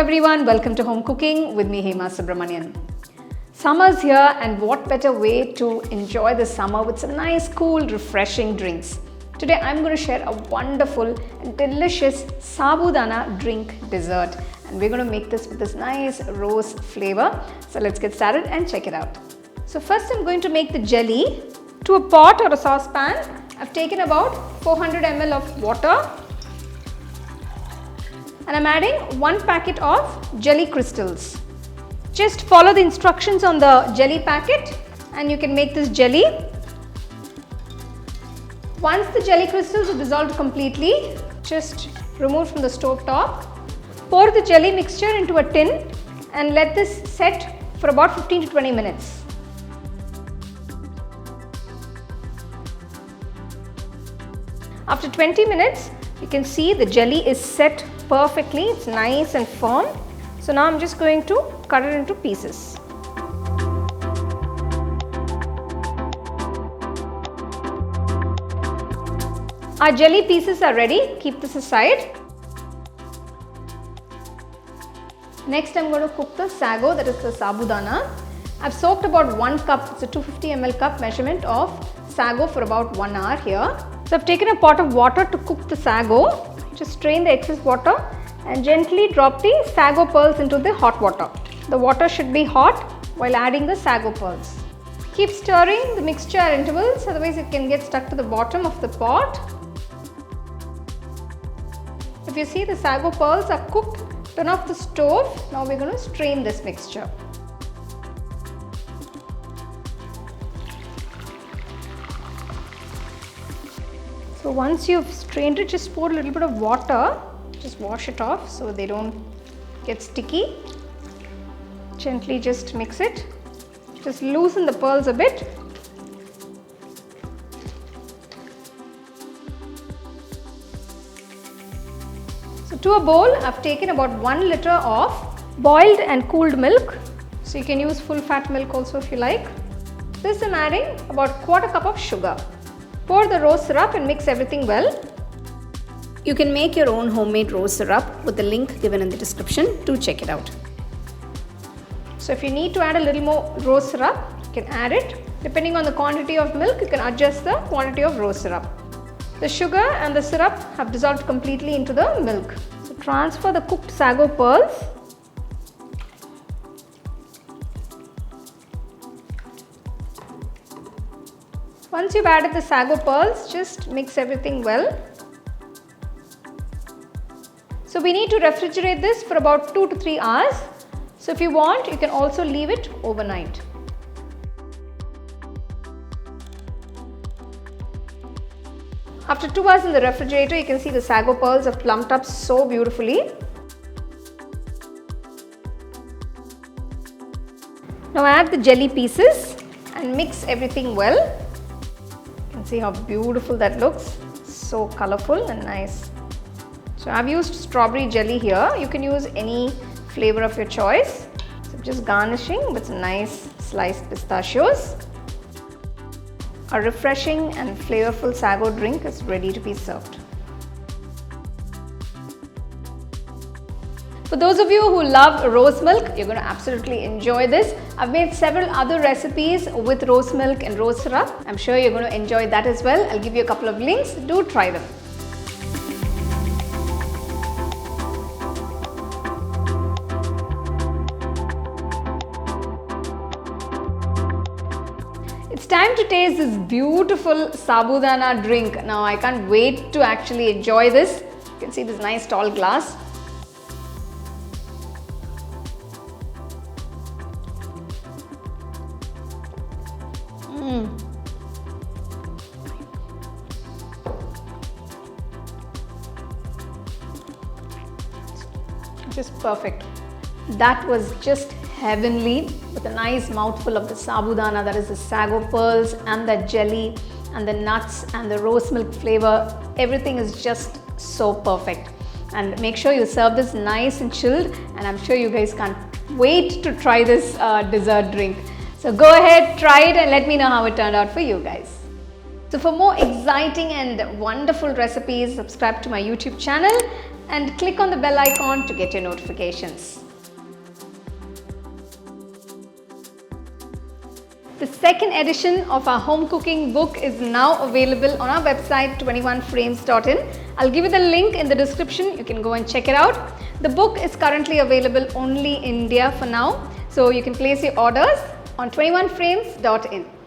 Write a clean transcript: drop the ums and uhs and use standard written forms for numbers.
everyone, welcome to Home Cooking with me Hema Subramanian. Summer's here and what better way to enjoy the summer with some nice cool refreshing drinks. Today I'm going to share a wonderful and delicious Sabudana drink dessert and we're going to make this with this nice rose flavor. So let's get started and check it out. So first I'm going to make the jelly. To a pot or a saucepan, I've taken about 400 ml of water. And I'm adding 1 packet of jelly crystals. Just follow the instructions on the jelly packet and you can make this jelly. Once the jelly crystals are dissolved completely, just remove from the stove top. Pour the jelly mixture into a tin and let this set for about 15 to 20 minutes. After 20 minutes, you can see the jelly is set perfectly. It's nice and firm. So now I'm just going to cut it into pieces. Our jelly pieces are ready. Keep this aside. Next I'm going to cook the sago, that is the sabudana. I've soaked about 1 cup, it's a 250 ml cup measurement of sago for about 1 hour here. So I've taken a pot of water to cook the sago. Just strain the excess water and gently drop the sago pearls into the hot water. The water should be hot while adding the sago pearls. Keep stirring the mixture at intervals, otherwise it can get stuck to the bottom of the pot. If you see the sago pearls are cooked, turn off the stove. Now we're going to strain this mixture. So once you've strained it, just pour a little bit of water. Just wash it off so they don't get sticky. Gently just mix it. Just loosen the pearls a bit. So to a bowl, I've taken about 1 liter of boiled and cooled milk. So you can use full fat milk also if you like. This I'm adding about 1/4 cup of sugar. Pour the rose syrup and mix everything well. You can make your own homemade rose syrup with the link given in the description. Do check it out. So if you need to add a little more rose syrup, you can add it. Depending on the quantity of milk, you can adjust the quantity of rose syrup. The sugar and the syrup have dissolved completely into the milk. So transfer the cooked sago pearls. Once you've added the sago pearls, just mix everything well. So we need to refrigerate this for about 2 to 3 hours. So if you want, you can also leave it overnight. After 2 hours in the refrigerator, you can see the sago pearls have plumped up so beautifully. Now add the jelly pieces and mix everything well. You can see how beautiful that looks. So colorful and nice. So I've used strawberry jelly here. You can use any flavor of your choice. So just garnishing with some nice sliced pistachios. A refreshing and flavorful sago drink is ready to be served. For those of you who love rose milk, you're going to absolutely enjoy this. I've made several other recipes with rose milk and rose syrup. I'm sure you're going to enjoy that as well. I'll give you a couple of links. Do try them. It's time to taste this beautiful Sabudana drink. Now I can't wait to actually enjoy this. You can see this nice tall glass. Just perfect. That was just heavenly with a nice mouthful of the sabudana, that is the sago pearls and the jelly and the nuts and the rose milk flavor. Everything is just so perfect. And make sure you serve this nice and chilled, and I'm sure you guys can't wait to try this dessert drink. So go ahead, try it and let me know how it turned out for you guys. So for more exciting and wonderful recipes, subscribe to my YouTube channel and click on the bell icon to get your notifications. The second edition of our home cooking book is now available on our website 21frames.in. I'll give you the link in the description. You can go and check it out. The book is currently available only in India for now, so you can place your orders on 21frames.in.